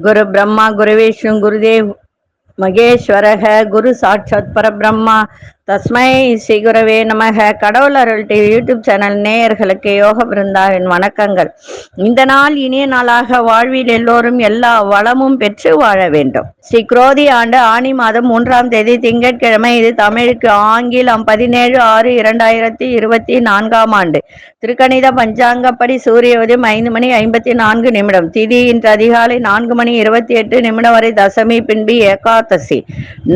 குரு பிரம்மா குரு விஷ்ணு குருதேவ் மகேஸ்வரக குரு சாட்சாத் பரபிரம்மா தஸ்மை ஸ்ரீ குரவே நமக. கடவுள் அருள் டிவி யூடியூப் சேனல் நேயர்களுக்கு யோக பிருந்தாவின் வணக்கங்கள். இந்த நாள் இனிய நாளாக வாழ்வில் எல்லோரும் எல்லா வளமும் பெற்று வாழ வேண்டும். ஸ்ரீ குரோதி ஆண்டு ஆனி மாதம் 3ஆம் தேதி திங்கட்கிழமை. இது தமிழுக்கு ஆங்கிலம் 17/6/2024 ஆண்டு. திருக்கணித பஞ்சாங்கப்படி சூரிய உதயம் 5:54. திதி இன்று அதிகாலை 4:28 வரை தசமி, பின்பு ஏகாதசி.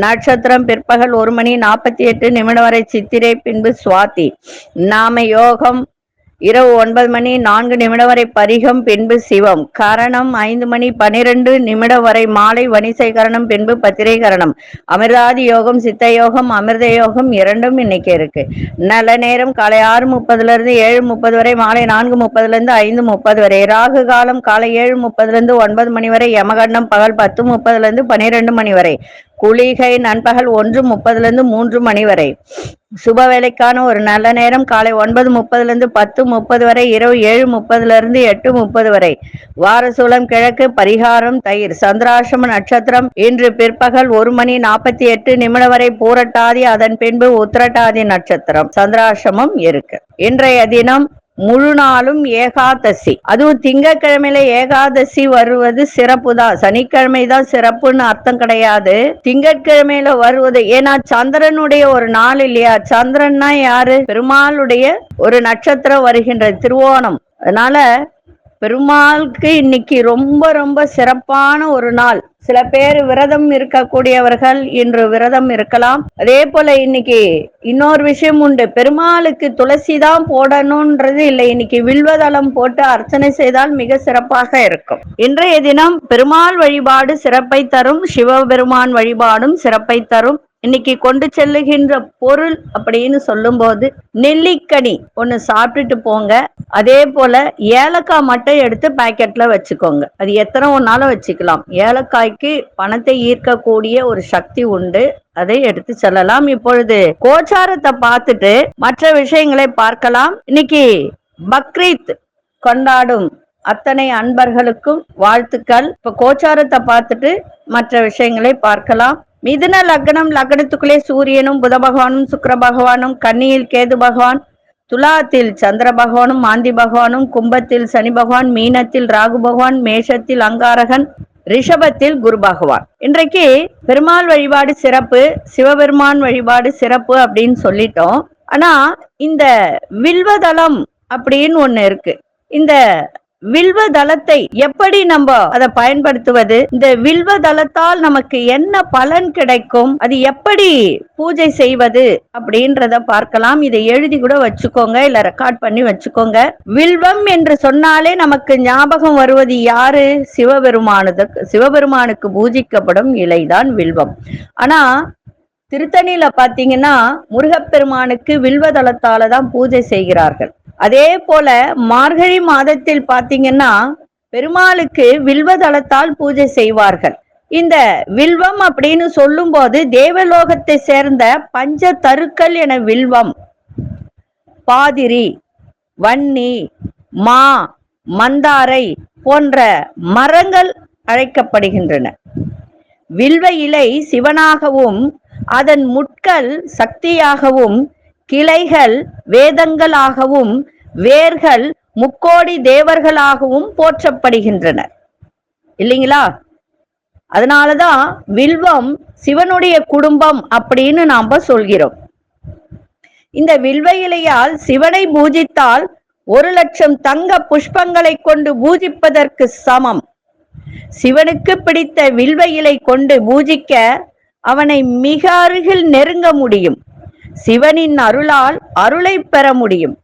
நட்சத்திரம் பிற்பகல் 1:48 வரை சித்திரை, பின்பு சுவாதி. நாம யோகம் இரவு 9:04 வரை பரிகம், பின்பு சிவம். கரணம் 5:12 வரை மாலை வணிசை கரணம், பின்பு பத்திரை கரணம். அமிர்தாதி யோகம் சித்த யோகம் அமிர்த யோகம் இரண்டும் இன்னைக்கு இருக்கு. நல்ல நேரம் காலை 6:30 7:30 வரை, மாலை 4:30 5:30 வரை. ராகு காலம் காலை 7:30 9 வரை. யமகண்டம் பகல் 10:30 12 வரை. குளிகை நண்பகல் 1:30 3 வரை. சுப வேலைக்கான ஒரு நல்ல நேரம் காலை 9:30 10:30 வரை, இரவு 7:30 8:30 வரை. வாரசூலம் கிழக்கு, பரிகாரம் தயிர். சந்திராசிரம நட்சத்திரம் இன்று பிற்பகல் 1:48 வரை பூரட்டாதி, அதன் பின்பு உத்திரட்டாதி நட்சத்திரம். சந்திராசிரமம் இருக்கு. இன்றைய தினம் முழு நாளும் ஏகாதசி. அதுவும் திங்கட்கிழமையில ஏகாதசி வருவது சிறப்பு தான். சனிக்கிழமை தான் சிறப்புன்னு அர்த்தம் கிடையாது. திங்கட்கிழமையில வருவது ஏன்னா சந்திரனுடைய ஒரு நாள் இல்லையா. சந்திரன்னா யாரு? பெருமாளுடைய ஒரு நட்சத்திரம் வருகின்றது, திருவோணம். அதனால பெருமாளுக்கு இன்னைக்கு ரொம்ப ரொம்ப சிறப்பான ஒரு நாள். சில பேர் விரதம் இருக்கக்கூடியவர்கள் இன்று விரதம் இருக்கலாம். அதே போல இன்னைக்கு இன்னொரு விஷயம் உண்டு. பெருமாளுக்கு துளசி தான் போடணும்ன்றது இல்லை. இன்னைக்கு வில்வதளம் போட்டு அர்ச்சனை செய்தால் மிக சிறப்பாக இருக்கும். இன்றைய தினம் பெருமாள் வழிபாடு சிறப்பை தரும், சிவபெருமான் வழிபாடும் சிறப்பை தரும். இன்னைக்கு கொண்டு செல்லுகின்ற பொருள் அப்படின்னு சொல்லும் போது நெல்லிக்கனி ஒண்ணு சாப்பிட்டுட்டு போங்க. அதே போல ஏலக்காய் மட்டும் எடுத்து பாக்கெட்ல வச்சுக்கோங்க. அது எத்தனை ஒன்னாலும் வச்சுக்கலாம். ஏலக்காய்க்கு பணத்தை ஈர்க்கக்கூடிய ஒரு சக்தி உண்டு. அதை எடுத்து செல்லலாம். இப்பொழுது கோச்சாரத்தை பார்த்துட்டு மற்ற விஷயங்களை பார்க்கலாம். இன்னைக்கு பக்ரீத் கொண்டாடும் அத்தனை அன்பர்களுக்கும் வாழ்த்துக்கள். இப்ப கோச்சாரத்தை பார்த்துட்டு மற்ற விஷயங்களை பார்க்கலாம். மிதுன லக்னம், லக்னத்துக்குள்ளே சூரியனும் புத பகவானும் சுக்கிர பகவானும், கன்னியில் கேது பகவான், துலாத்தில் சந்திர பகவானும் மாந்தி பகவானும், கும்பத்தில் சனி பகவான், மீனத்தில் ராகு பகவான், மேஷத்தில் அங்காரகன், ரிஷபத்தில் குரு பகவான். இன்றைக்கு பெருமாள் வழிபாடு சிறப்பு, சிவபெருமான் வழிபாடு சிறப்பு அப்படின்னு சொல்லிட்டோம். ஆனா இந்த வில்வதளம் அப்படின்னு ஒண்ணு இருக்கு. இந்த வில்வதளத்தை எப்படி நம்ம அதை பயன்படுத்துவது? இந்த வில்வதளத்தால் நமக்கு என்ன பலன் கிடைக்கும்? அது எப்படி பூஜை செய்வது அப்படின்றத பார்க்கலாம். இதை எழுதி கூட வச்சுக்கோங்க, இல்ல ரெக்கார்ட் பண்ணி வச்சுக்கோங்க. வில்வம் என்று சொன்னாலே நமக்கு ஞாபகம் வருவது யாரு? சிவபெருமானுக்கு பூஜிக்கப்படும் இலைதான் வில்வம். ஆனா திருத்தணியில பாத்தீங்கன்னா முருகப்பெருமானுக்கு வில்வதளத்தாலதான் பூஜை செய்கிறார்கள். அதே போல மார்கழி மாதத்தில் பாத்தீங்கன்னா பெருமாளுக்கு வில்வதளத்தால் பூஜை செய்வார்கள். இந்த வில்வம் அப்படின்னு சொல்லும் போது தேவலோகத்தை சேர்ந்த பஞ்ச தருக்கள் என வில்வம், பாதிரி, வன்னி, மா, மந்தாரை போன்ற மரங்கள் அழைக்கப்படுகின்றன. வில்வ இலை சிவனாகவும், அதன் முட்கள் சக்தியாகவும், கிளைகள் வேதங்களாகவும், வேர்கள் முக்கோடி தேவர்களாகவும் போற்றப்படுகின்றனர் இல்லைங்களா? அதனாலதான் வில்வம் சிவனுடைய குடும்பம் அப்படின்னு நாம சொல்கிறோம். இந்த வில்வ இலையால் சிவனை பூஜித்தால் 1,00,000 தங்க புஷ்பங்களை கொண்டு பூஜிப்பதற்கு சமம். சிவனுக்கு பிடித்த வில்வ இலை கொண்டு பூஜிக்க அவனை மிக அருகில் நெருங்க முடியும். சிவனின் அருளால் அருளை பெற முடியும்.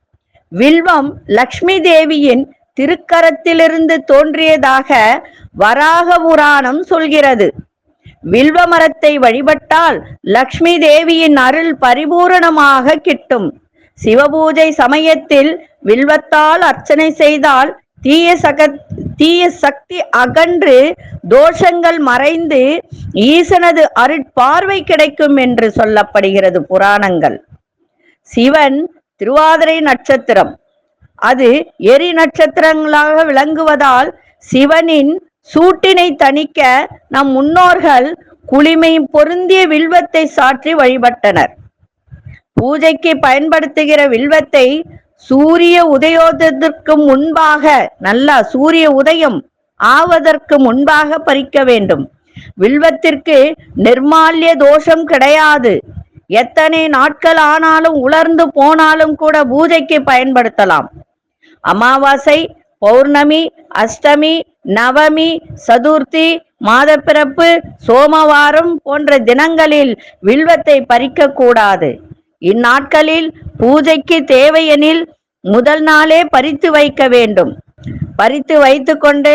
வில்வம் லக்ஷ்மி தேவியின் திருக்கரத்திலிருந்து தோன்றியதாக வராக புராணம் சொல்கிறது. வில்வ மரத்தை வழிபட்டால் லக்ஷ்மி தேவியின் அருள் பரிபூரணமாக கிட்டும். சிவபூஜை சமயத்தில் வில்வத்தால் அர்ச்சனை செய்தால் தீய சக்தி அகன்று தோஷங்கள் மறைந்து ஈசனது அருட்பார்வை கிடைக்கும் என்று சொல்லப்படுகிறது புராணங்கள். சிவன் திருவாதிரை நட்சத்திரம், அது எரி நட்சத்திரங்களாக விளங்குவதால் சிவனின் சூட்டினை தணிக்க நம் முன்னோர்கள் குளிமை பொருந்திய வில்வத்தை சாற்றி வழிபட்டனர். பூஜைக்கு பயன்படுத்துகிற வில்வத்தை சூரிய உதயோதயத்திற்கு முன்பாக, நல்லா சூரிய உதயம் ஆவதற்கு முன்பாக பறிக்க வேண்டும். வில்வத்திற்கு நிர்மால்ய தோஷம் கிடையாது. எத்தனை நாட்கள் ஆனாலும் உலர்ந்து போனாலும் கூட பூஜைக்கு பயன்படுத்தலாம். அமாவாசை, பௌர்ணமி, அஷ்டமி, நவமி, சதுர்த்தி, மாதப்பிறப்பு, சோமவாரம் போன்ற தினங்களில் வில்வத்தை பறிக்க கூடாது. இந்நாட்களில் பூஜைக்கு தேவையெனில் முதல் நாளே பறித்து வைக்க வேண்டும். பறித்து வைத்து கொண்டு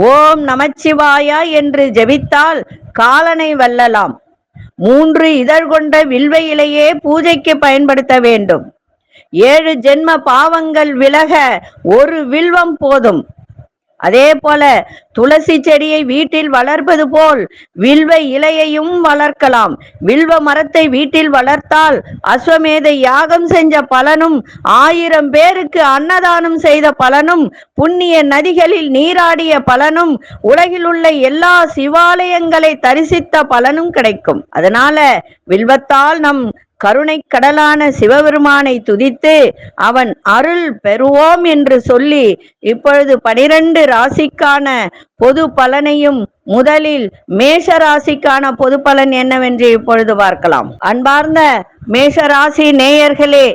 ஓம் நமச்சிவாயா என்று ஜெபித்தால் காலனை வெல்லலாம். 3 இதழ் கொண்ட வில்வ இலையே பூஜைக்கு பயன்படுத்த வேண்டும். 7 ஜென்ம பாவங்கள் விலக ஒரு வில்வம் போதும். அதே போல துளசி செடியை வீட்டில் வளர்ப்பது போல் வில்வ இலையையும் வளர்க்கலாம். வில்வ மரத்தை வீட்டில் வளர்த்தால் அஸ்வமேத யாகம் செஞ்ச பலனும், 1000 பேருக்கு அன்னதானம் செய்த பலனும், புண்ணிய நதிகளில் நீராடிய பலனும், உலகில் உள்ள எல்லா சிவாலயங்களை தரிசித்த பலனும் கிடைக்கும். அதனால வில்வத்தால் நம் கருணை கடலான சிவபெருமானை துதித்து அவன் அருள் பெறுவோம் என்று சொல்லி இப்பொழுது 12 ராசிக்கான பொது பலனையும், முதலில் மேஷ ராசிக்கான பொது பலன் என்னவென்று இப்பொழுது பார்க்கலாம். அன்பார்ந்த மேஷராசி நேயர்களே,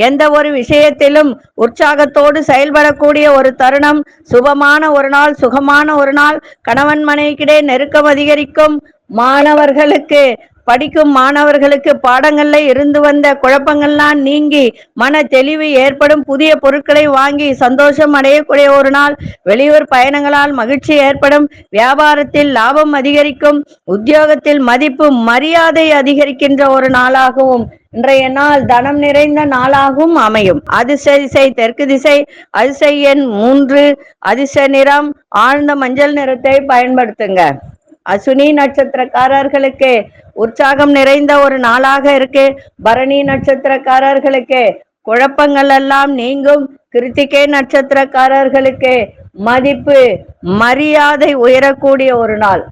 எந்த ஒரு விஷயத்திலும் உற்சாகத்தோடு செயல்படக்கூடிய ஒரு தருணம். சுபமான ஒரு நாள், சுகமான ஒரு நாள். கணவன் மனைவிக்கிடையே நெருக்கம் அதிகரிக்கும். மாணவர்களுக்கு, படிக்கும் மாணவர்களுக்கு பாடங்கள்ல இருந்து வந்த குழப்பங்கள்லாம் நீங்கி மன தெளிவு ஏற்படும். புதிய பொருட்களை வாங்கி சந்தோஷம் அடையக்கூடிய ஒரு நாள். வெளியூர் பயணங்களால் மகிழ்ச்சி ஏற்படும். வியாபாரத்தில் லாபம் அதிகரிக்கும். உத்தியோகத்தில் மதிப்பு மரியாதை அதிகரிக்கின்ற ஒரு நாளாகவும் இன்றைய நாள் தனம் நிறைந்த நாளாகவும் அமையும். அதிர்ஷ்ட திசை தெற்கு திசை. அதிர்ஷ்ட எண் 3. அதிர்ஷ்ட நிறம் ஆழ்ந்த மஞ்சள் நிறத்தை பயன்படுத்துங்க. அசுனி நட்சத்திரக்காரர்களுக்கு உற்சாகம் நிறைந்த ஒரு நாளாக இருக்கு. பரணி நட்சத்திரக்காரர்களுக்கு குழப்பங்கள் எல்லாம் நீங்கும். கிருத்திகை நட்சத்திரக்காரர்களுக்கு மதிப்பு மரியாதை உயரக்கூடிய ஒரு நாள்.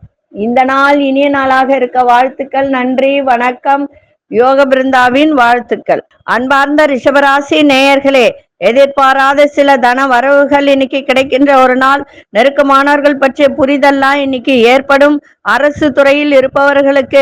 இந்த நாள் இனிய நாளாக இருக்க வாழ்த்துக்கள். நன்றி, வணக்கம். யோக பிருந்தாவின் வாழ்த்துக்கள். அன்பார்ந்த ரிஷபராசி நேயர்களே, எதிர்பாராத சில தன வரவுகள் இன்னைக்கு கிடைக்கின்ற ஒரு நாள். நெருக்கமானவர்கள் பற்றிய புரிதல்லாம் இன்னைக்கு ஏற்படும். அரசு துறையில் இருப்பவர்களுக்கு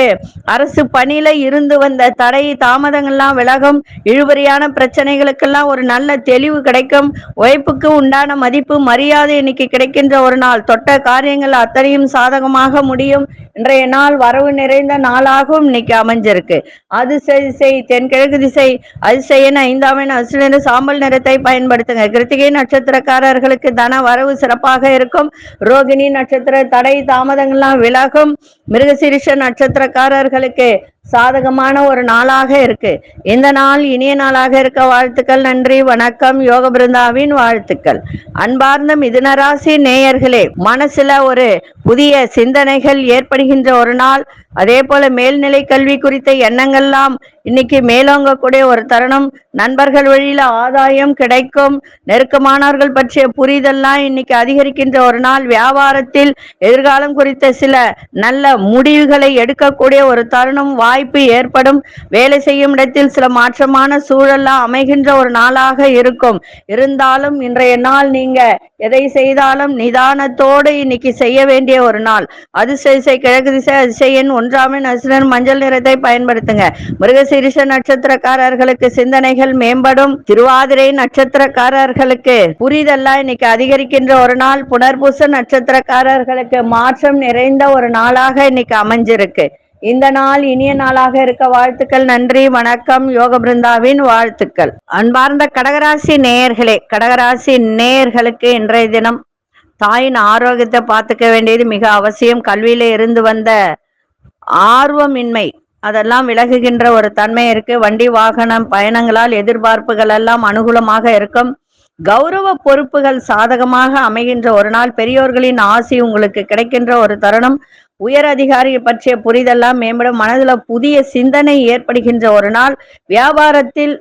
அரசு பணியில இருந்து வந்த தடை தாமதங்கள்லாம் விலகும். இழுபறியான பிரச்சனைகளுக்கெல்லாம் ஒரு நல்ல தெளிவு கிடைக்கும். உழைப்புக்கு உண்டான மதிப்பு மரியாதை இன்னைக்கு கிடைக்கின்ற ஒரு நாள். தொட்ட காரியங்கள் அத்தனையும் சாதகமாக முடியும். இன்றைய நாள் வரவு நிறைந்த நாளாகவும் இன்னைக்கு அமைஞ்சிருக்கு. அதிர்ஷ்ட திசை தென்கிழக்கு திசை. அதிர்ஷ்ட எண் 5ஆம் எண் அதிர்ஷ்ட நிற சாம்பல் நிறத்தை பயன்படுத்துங்க. கிருத்திகை நட்சத்திரக்காரர்களுக்கு தன வரவு சிறப்பாக இருக்கும். ரோகிணி நட்சத்திர தடை தாமதங்கள்லாம் விலகும். மிருகசீரிஷ நட்சத்திரக்காரர்களுக்கு சாதகமான ஒரு நாளாக இருக்கு. இந்த நாள் இனிய நாளாக இருக்க வாழ்த்துக்கள். நன்றி, வணக்கம். யோக பிருந்தாவின் வாழ்த்துக்கள். அன்பார்ந்த மிதுனராசி நேயர்களே, மனசுல ஒரு புதிய சிந்தனைகள் ஏற்படுகின்ற ஒரு நாள். அதே போல மேல்நிலை கல்வி குறித்த எண்ணங்கள்லாம் இன்னைக்கு மேலோங்கக்கூடிய ஒரு தருணம். நண்பர்கள் வழியில ஆதாயம் கிடைக்கும். நெருக்கமானவர்கள் பற்றிய புரிதல்லாம் இன்னைக்கு அதிகரிக்கின்ற ஒரு நாள். வியாபாரத்தில் எதிர்காலம் குறித்த சில நல்ல முடிவுகளை எடுக்கக்கூடிய ஒரு தருணம், வாய்ப்பு ஏற்படும். வேலை செய்யும் இடத்தில் சில மாற்றமான சூழல்லாம் அமைகின்ற ஒரு நாளாக இருக்கும். இருந்தாலும் இன்றைய நாள் நீங்க எதை செய்தாலும் நிதானத்தோடு இன்னைக்கு செய்ய வேண்டிய ஒரு நாள். அதிர்ஷ்ட திசை கிழக்கு திசை. அதிர்ஷ்ட எண் 1ஆம் எண் அதிர்ஷ்ட மஞ்சள் நிறத்தை பயன்படுத்துங்க. மிருகசீரிஷ நட்சத்திரக்காரர்களுக்கு சிந்தனைகள் மேம்படும். திருவாதிரை நட்சத்திரக்காரர்களுக்கு புரிதெல்லாம் இன்னைக்கு அதிகரிக்கின்ற ஒரு நாள். புனர்பூச நட்சத்திரக்காரர்களுக்கு மாற்றம் நிறைந்த ஒரு நாளாக இன்னைக்கு அமைஞ்சிருக்கு. இந்த நாள் இனிய நாளாக இருக்க வாழ்த்துக்கள். நன்றி, வணக்கம். யோக பிருந்தாவின் வாழ்த்துக்கள். அன்பார்ந்த கடகராசி நேயர்களே, கடகராசி நேயர்களுக்கு இன்றைய தினம் தாயின் ஆரோக்கியத்தை பார்த்துக்க வேண்டியது மிக அவசியம். கல்வியில இருந்து வந்த ஆர்வமின்மை அதெல்லாம் விலகுகின்ற ஒரு தன்மை இருக்கு. வண்டி வாகனம் பயணங்களால் எதிர்பார்ப்புகள் எல்லாம் அனுகூலமாக இருக்கும். கௌரவ பொறுப்புகள் சாதகமாக அமைகின்ற ஒரு நாள். பெரியோர்களின் ஆசி உங்களுக்கு கிடைக்கின்ற ஒரு தருணம். உயர் அதிகாரியை பற்றிய புரிதெல்லாம் மேம்படும். மனதுல புதிய சிந்தனை ஏற்படுகின்ற ஒரு நாள். வியாபாரத்தில்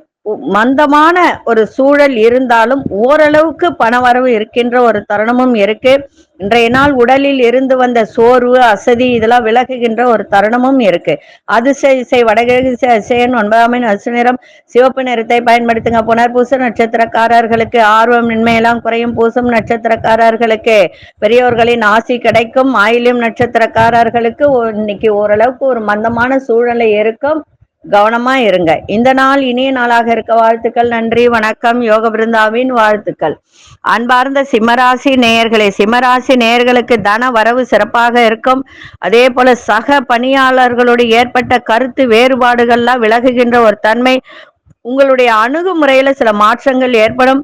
மந்தமான ஒரு சூழல் இருந்தாலும் ஓரளவுக்கு பணவரவு இருக்கின்ற ஒரு தருணமும் இருக்கு. இன்றைய நாள் உடலில் இருந்து வந்த சோர்வு, அசதி இதெல்லாம் விலகுகின்ற ஒரு தருணமும் இருக்கு. அதிசய வடகிழக்கு அதிசயன் 9ஆம் எண் அசு நிறம் சிவப்பு நிறத்தை பயன்படுத்துங்க. புனர்பூச நட்சத்திரக்காரர்களுக்கு ஆர்வமின்மையெல்லாம் குறையும். பூசம் நட்சத்திரக்காரர்களுக்கு பெரியோர்களின் ஆசி கிடைக்கும். ஆயில்யம் நட்சத்திரக்காரர்களுக்கு இன்னைக்கு ஓரளவுக்கு ஒரு மந்தமான சூழ்நிலை இருக்கும். கவனமா இருங்க. இந்த நாள் இனிய நாளாக இருக்க வாழ்த்துக்கள். நன்றி, வணக்கம். யோக பிருந்தாவின் வாழ்த்துக்கள். அன்பார்ந்த சிம்மராசி நேயர்களே, சிம்மராசி நேயர்களுக்கு தன வரவு சிறப்பாக இருக்கும். அதே போல சக பணியாளர்களோடு ஏற்பட்ட கருத்து வேறுபாடுகள்லாம் விலகுகின்ற ஒரு தன்மை, உங்களுடைய அணுகுமுறையில சில மாற்றங்கள் ஏற்படும்.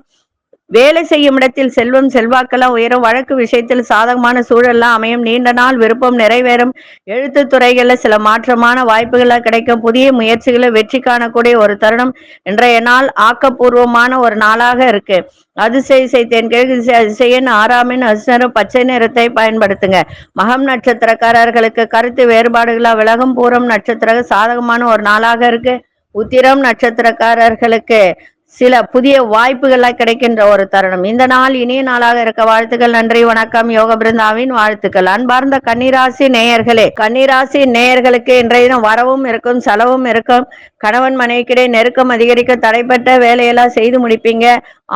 வேலை செய்யும் இடத்தில் செல்வம் செல்வாக்கெல்லாம் உயரும். வழக்கு விஷயத்தில் சாதகமான சூழல்லாம் அமையும். நீண்ட நாள் விருப்பம் நிறைவேறும். எழுத்து துறைகள்ல சில மாற்றமான வாய்ப்புகள்லாம் கிடைக்கும். புதிய முயற்சிகளை வெற்றி காணக்கூடிய ஒரு தருணம். இன்றைய நாள் ஆக்கப்பூர்வமான ஒரு நாளாக இருக்கு. அதிசய தென்கிழக்கு அதிசயன் 6ஆம் எண் அசுநரும் பச்சை நிறத்தை பயன்படுத்துங்க. மகம் நட்சத்திரக்காரர்களுக்கு கருத்து வேறுபாடுகளா விலகும். பூரம் நட்சத்திர சாதகமான ஒரு நாளாக இருக்கு. உத்திரம் நட்சத்திரக்காரர்களுக்கு சில புதிய வாய்ப்புகள்லாம் கிடைக்கின்ற ஒரு தருணம். இந்த நாள் இனிய நாளாக இருக்க வாழ்த்துக்கள். நன்றி, வணக்கம். யோக பிருந்தாவின் வாழ்த்துக்கள். அன்பார்ந்த கன்னிராசி நேயர்களே, கன்னிராசி நேயர்களுக்கு இன்றைய தினம் வரவும் இருக்கும், செலவும் இருக்கும். கணவன் மனைவிக்கிடையே நெருக்கம் அதிகரிக்க தடைப்பட்ட வேலையெல்லாம் செய்து முடிப்பீங்க.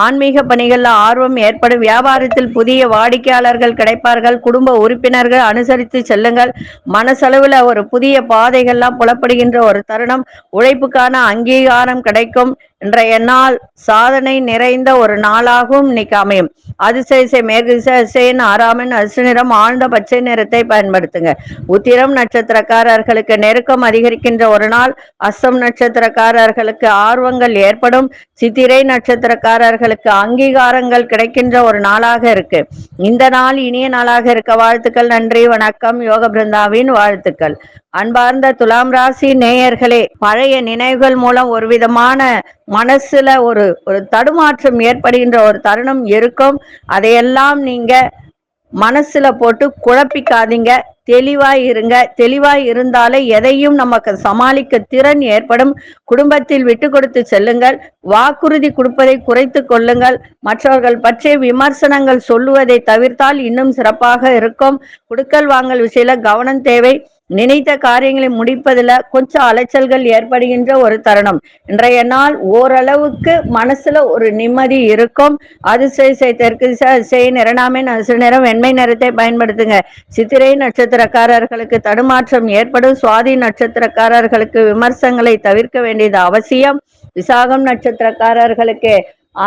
ஆன்மீக பணிகள்ல ஆர்வம் ஏற்படும். வியாபாரத்தில் புதிய வாடிக்கையாளர்கள் கிடைப்பார்கள். குடும்ப உறுப்பினர்கள் அனுசரித்து செல்லுங்கள். மனசளவுல ஒரு புதிய பாதைகள்லாம் புலப்படுகின்ற ஒரு தருணம். உழைப்புக்கான அங்கீகாரம் கிடைக்கும். இன்றைய நாள் சாதனை நிறைந்த ஒரு நாளாகவும் இன்னைக்கு அமையும். அதிசய மேற்கு திசையின் 6ஆம் எண் அசு நிறம் ஆழ்ந்த பச்சை நிறத்தை பயன்படுத்துங்க. உத்திரம் நட்சத்திரக்காரர்களுக்கு நெருக்கம் அதிகரிக்கின்ற ஒரு நாள். அஸ்தம் நட்சத்திரக்காரர்களுக்கு ஆர்வங்கள் ஏற்படும். சித்திரை நட்சத்திரக்காரர்களுக்கு அங்கீகாரங்கள் கிடைக்கின்ற ஒரு நாளாக இருக்கு. இந்த நாள் இனிய நாளாக இருக்க வாழ்த்துக்கள். நன்றி, வணக்கம். யோக பிருந்தாவின் வாழ்த்துக்கள். அன்பார்ந்த துலாம் ராசி நேயர்களே, பழைய நினைவுகள் மூலம் ஒரு விதமான மனசுல ஒரு தடுமாற்றம் ஏற்படுகின்ற ஒரு தருணம் இருக்கும். அதையெல்லாம் நீங்க மனசுல போட்டு குழப்பிக்காதீங்க. தெளிவாய் இருங்க. தெளிவாய் இருந்தாலே எதையும் நமக்கு சமாளிக்க திறன் ஏற்படும். குடும்பத்தில் விட்டு கொடுத்து செல்லுங்கள். வாக்குறுதி கொடுப்பதை குறைத்து கொள்ளுங்கள். மற்றவர்கள் பற்றிய விமர்சனங்கள் சொல்லுவதை தவிர்த்தால் இன்னும் சிறப்பாக இருக்கும். கொடுக்கல் வாங்கல் விஷயத்துல கவனம் தேவை. நினைத்த காரியங்களை முடிப்பதில் கொஞ்சம் அலைச்சல்கள் ஏற்படுகின்ற ஒரு தருணம். இன்றைய நாள் ஓரளவுக்கு மனசுல ஒரு நிம்மதி இருக்கும். அதிசய தெற்கு திசையின் 2ஆம் எண் அசு நிறம் வெண்மை நிறத்தை பயன்படுத்துங்க. சித்திரை நட்சத்திரக்காரர்களுக்கு தடுமாற்றம் ஏற்படும். சுவாதி நட்சத்திரக்காரர்களுக்கு விமர்சனங்களை தவிர்க்க வேண்டியது அவசியம். விசாகம் நட்சத்திரக்காரர்களுக்கு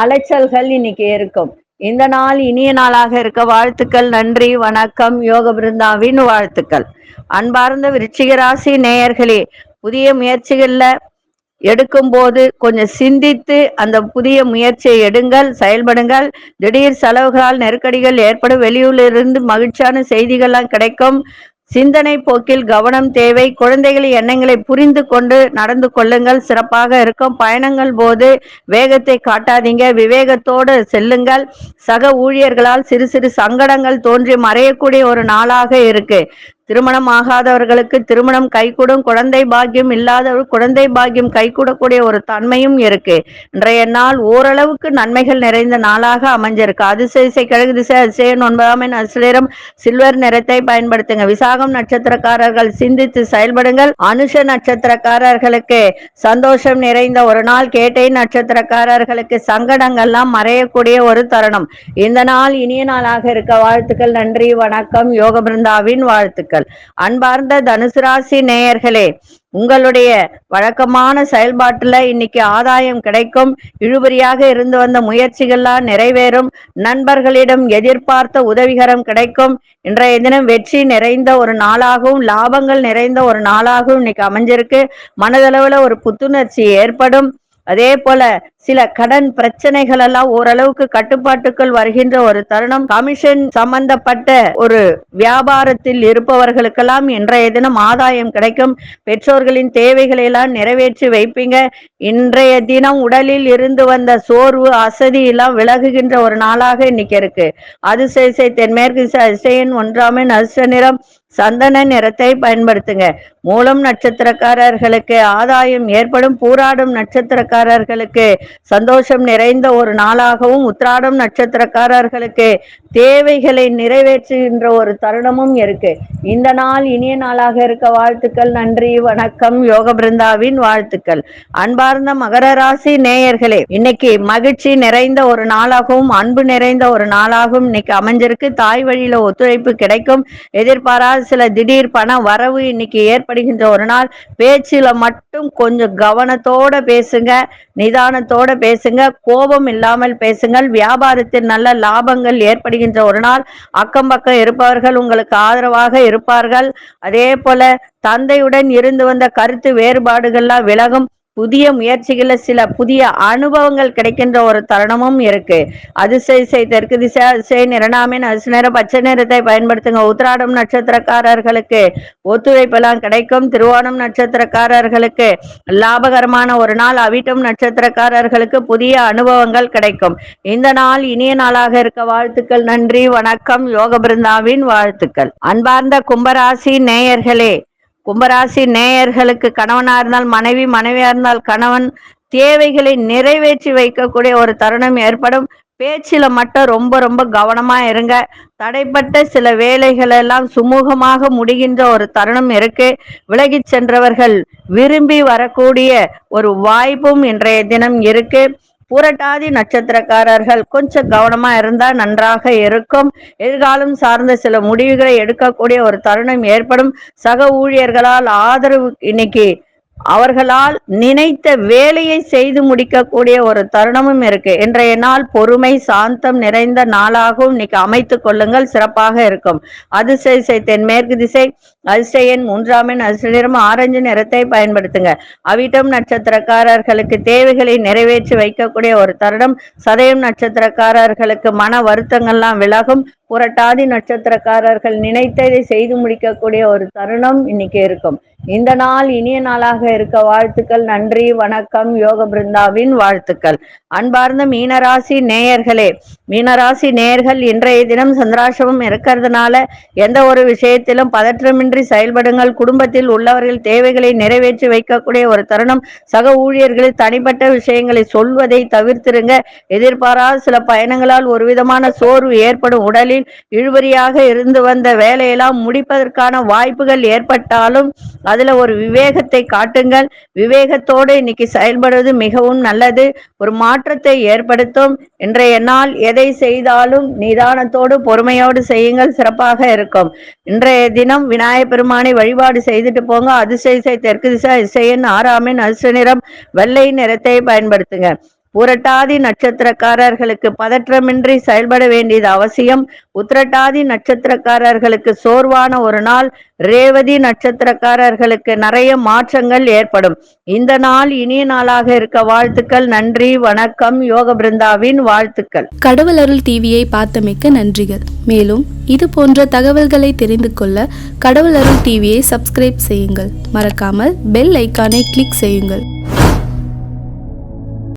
அலைச்சல்கள் இன்னைக்கு இருக்கும். இந்த நாள் இனிய நாளாக இருக்க வாழ்த்துக்கள். நன்றி, வணக்கம். யோக பிருந்தாவின் வாழ்த்துக்கள். அன்பார்ந்த விருச்சிக ராசி நேயர்களே, புதிய முயற்சிகள்ல எடுக்கும் போது கொஞ்சம் சிந்தித்து அந்த புதிய முயற்சியை எடுங்கள், செயல்படுங்கள். திடீர் செலவுகளால் நெருக்கடிகள் ஏற்படும். வெளியூரிலிருந்து மகிழ்ச்சியான செய்திகள்லாம் கிடைக்கும். சிந்தனை போக்கில் கவனம் தேவை. குழந்தைகளின் எண்ணங்களை புரிந்து கொண்டு நடந்து கொள்ளுங்கள், சிறப்பாக இருக்கும். பயணங்கள் போது வேகத்தை காட்டாதீங்க, விவேகத்தோடு செல்லுங்கள். சக ஊழியர்களால் சிறு சிறு சங்கடங்கள் தோன்றி மறையக்கூடிய ஒரு நாளாக இருக்கு. திருமணம் ஆகாதவர்களுக்கு திருமணம் கைகூடும். குழந்தை பாக்கியம் இல்லாதவர்கள் குழந்தை பாக்கியம் கைகூடக்கூடிய ஒரு தன்மையும் இருக்கு. இன்றைய நாள் ஓரளவுக்கு நன்மைகள் நிறைந்த நாளாக அமைஞ்சிருக்கு. அதிசய கிழக்கு திசை அதிசயன் 9ஆம் எண் அசு நிறம் சில்வர் நிறத்தை பயன்படுத்துங்க. விசாகம் நட்சத்திரக்காரர்கள் சிந்தித்து செயல்படுங்கள். அனுஷ நட்சத்திரக்காரர்களுக்கு சந்தோஷம் நிறைந்த ஒரு நாள். கேட்டை நட்சத்திரக்காரர்களுக்கு சங்கடங்கள்லாம் மறையக்கூடிய ஒரு தருணம். இந்த நாள் இனிய நாளாக இருக்க வாழ்த்துக்கள். நன்றி, வணக்கம். யோக பிருந்தாவின் வாழ்த்துக்கள். அன்பார்ந்த தனுசு ராசி நேயர்களே, உங்களுடைய வழக்கமான செயல்பாட்டுல இன்னைக்கு ஆதாயம் கிடைக்கும். இழுபறியாக இருந்து வந்த முயற்சிகள்லாம் நிறைவேறும். நண்பர்களிடம் எதிர்பார்த்த உதவிகரம் கிடைக்கும். இன்றைய தினம் வெற்றி நிறைந்த ஒரு நாளாகவும் லாபங்கள் நிறைந்த ஒரு நாளாகவும் இன்னைக்கு அமைஞ்சிருக்கு. மனதளவுல ஒரு புத்துணர்ச்சி ஏற்படும். அதே போல சில கடன் பிரச்சனைகள் எல்லாம் ஓரளவுக்கு கட்டுப்பாட்டுக்குள் வருகின்ற ஒரு தருணம். கமிஷன் சம்பந்தப்பட்ட ஒரு வியாபாரத்தில் இருப்பவர்களுக்கெல்லாம் இன்றைய தினம் ஆதாயம் கிடைக்கும். பெற்றோர்களின் தேவைகளை எல்லாம் நிறைவேற்றி வைப்பீங்க. இன்றைய தினம் உடலில் இருந்து வந்த சோர்வு அசதி எல்லாம் விலகுகின்ற ஒரு நாளாக இன்னைக்கு இருக்கு. அதிசய தென்மேற்கு அதிசயன் 1ஆம் எண் அசு நிறம் சந்தன நிறத்தை பயன்படுத்துங்க. மூலம் நட்சத்திரக்காரர்களுக்கு ஆதாயம் ஏற்படும். பூராடம் நட்சத்திரக்காரர்களுக்கு சந்தோஷம் நிறைந்த ஒரு நாளாகவும், உத்திராடம் நட்சத்திரக்காரர்களுக்கு தேவைகளை நிறைவேற்றுகின்ற ஒரு தருணமும் இருக்கு. இந்த நாள் இனிய நாளாக இருக்க வாழ்த்துக்கள். நன்றி, வணக்கம். யோக பிருந்தாவின் வாழ்த்துக்கள். அன்பார்ந்த மகர ராசி நேயர்களே, இன்னைக்கு மகிழ்ச்சி நிறைந்த ஒரு நாளாகவும் அன்பு நிறைந்த ஒரு நாளாகவும் இன்னைக்கு அமைஞ்சிருக்கு. தாய் வழியில ஒத்துழைப்பு கிடைக்கும். எதிர்பாராத சில திடீர் பண வரவு இன்னைக்கு ஏற்படுகின்ற ஒரு நாள். பேச்சில மட்டும் கொஞ்சம் கவனத்தோட பேசுங்க, நிதானத்தோட பேசுங்க, கோபம் இல்லாமல் பேசுங்கள். வியாபாரத்தில் நல்ல லாபங்கள் ஏற்படுகின்ற ஒரு நாள். அக்கம் பக்கம் இருப்பவர்கள் உங்களுக்கு ஆதரவாக இருப்பார்கள். அதே போல தந்தையுடன் இருந்து வந்த கருத்து வேறுபாடுகள்லாம் விலகும். புதிய முயற்சிகள சில புதிய அனுபவங்கள் கிடைக்கின்ற ஒரு தருணமும் இருக்கு. அதிசய தெற்கு திசை அதிசய நிறனாமின் அரிசி நிற பச்சை நிறத்தை பயன்படுத்துங்க. உத்திராடம் நட்சத்திரக்காரர்களுக்கு ஒத்துழைப்பெல்லாம் கிடைக்கும். திருவோணம் நட்சத்திரக்காரர்களுக்கு லாபகரமான ஒரு நாள். அவிட்டம் நட்சத்திரக்காரர்களுக்கு புதிய அனுபவங்கள் கிடைக்கும். இந்த நாள் இனிய நாளாக இருக்க வாழ்த்துக்கள். நன்றி, வணக்கம். யோக பிருந்தாவின் வாழ்த்துக்கள். அன்பார்ந்த கும்பராசி நேயர்களே, கும்பராசி நேயர்களுக்கு கணவனா இருந்தால் மனைவி, மனைவியா இருந்தால் கணவன் தேவைகளை நிறைவேற்றி வைக்கக்கூடிய ஒரு தருணம் ஏற்படும். பேச்சில மட்டும் ரொம்ப கவனமா இருங்க. தடைப்பட்ட சில வேலைகள் எல்லாம் சுமூகமாக முடிகின்ற ஒரு தருணம் இருக்கு. விலகி சென்றவர்கள் விரும்பி வரக்கூடிய ஒரு வாய்ப்பும் இன்றைய தினம் இருக்கு. புரட்டாதி நட்சத்திரக்காரர்கள் கொஞ்சம் கவனமா இருந்தா நன்றாக இருக்கும். எதிர்காலம் சார்ந்த சில முடிவுகளை எடுக்கக்கூடிய ஒரு தருணம் ஏற்படும். சக ஊழியர்களால் ஆதரவு இன்னைக்கு அவர்களால் நினைத்த வேலையை செய்து முடிக்கக்கூடிய ஒரு தருணமும் இருக்கு. இன்றைய நாள் பொறுமை சாந்தம் நிறைந்த நாளாகவும் இன்னைக்கு அமைத்துக் கொள்ளுங்கள், சிறப்பாக இருக்கும். அதிசய தென்மேற்கு திசை அதிசயன் 3ஆம் எண் அதிர்ஷ்ட நிறம் ஆரஞ்சு நிறத்தை பயன்படுத்துங்க. அவிட்டம் நட்சத்திரக்காரர்களுக்கு தேவைகளை நிறைவேற்றி வைக்கக்கூடிய ஒரு தருணம். சதயம் நட்சத்திரக்காரர்களுக்கு மன வருத்தங்கள்லாம் விலகும். புரட்டாதி நட்சத்திரக்காரர்கள் நினைத்ததை செய்து முடிக்கக்கூடிய ஒரு தருணம் இன்னைக்கு இருக்கும். இந்த நாள் இனிய நாளாக இருக்க வாழ்த்துக்கள். நன்றி, வணக்கம். யோக பிருந்தாவின் வாழ்த்துக்கள். அன்பார்ந்த மீனராசி நேயர்களே, மீனராசி நேயர்கள் இன்றைய தினம் சந்திராசிரமம் இருக்கிறதுனால எந்த ஒரு விஷயத்திலும் பதற்றமின்றி செயல்படுங்கள். குடும்பத்தில் உள்ளவர்கள் தேவைகளை நிறைவேற்றி வைக்கக்கூடிய ஒரு தருணம். சக ஊழியர்களில் தனிப்பட்ட விஷயங்களை சொல்வதை தவிர்த்திருங்க. எதிர்பாராத சில பயணங்களால் ஒரு விதமான சோர்வு ஏற்படும். உடலில் இழுபறியாக இருந்து வந்த வேலையெல்லாம் முடிப்பதற்கான வாய்ப்புகள் ஏற்பட்டாலும் அதுல ஒரு விவேகத்தை காட்டுங்கள். விவேகத்தோடு இன்னைக்கு செயல்படுவது மிகவும் நல்லது. ஒரு மாற்றத்தை ஏற்படுத்தும். இன்றைய நாள் எதை செய்தாலும் நிதானத்தோடு பொறுமையோடு செய்யுங்கள், சிறப்பாக இருக்கும். இன்றைய தினம் விநாயகப் பெருமானை வழிபாடு செய்துட்டு போங்க. அதிசய தெற்கு திசை அதிசயன் 6ஆம் எண் அதிர்ஷ்ட நிறம் வெள்ளை நிறத்தை பயன்படுத்துங்க. புரட்டாதி நட்சத்திரக்காரர்களுக்கு பதற்றமின்றி செயல்பட வேண்டியது அவசியம். உத்திரட்டாதி நட்சத்திரக்காரர்களுக்கு சோர்வான ஒரு நாள். ரேவதி நட்சத்திரக்காரர்களுக்கு நிறைய மாற்றங்கள் ஏற்படும். இந்த நாள் இனிய நாளாக இருக்க வாழ்த்துக்கள். நன்றி, வணக்கம். யோக பிருந்தாவின் வாழ்த்துக்கள். கடவுள் அருள் டிவியை பார்த்தமைக்க நன்றிகள். மேலும் இது போன்ற தகவல்களை தெரிந்து கொள்ள கடவுள் அருள் டிவியை சப்ஸ்கிரைப் செய்யுங்கள். மறக்காமல் பெல் ஐக்கானை கிளிக் செய்யுங்கள்.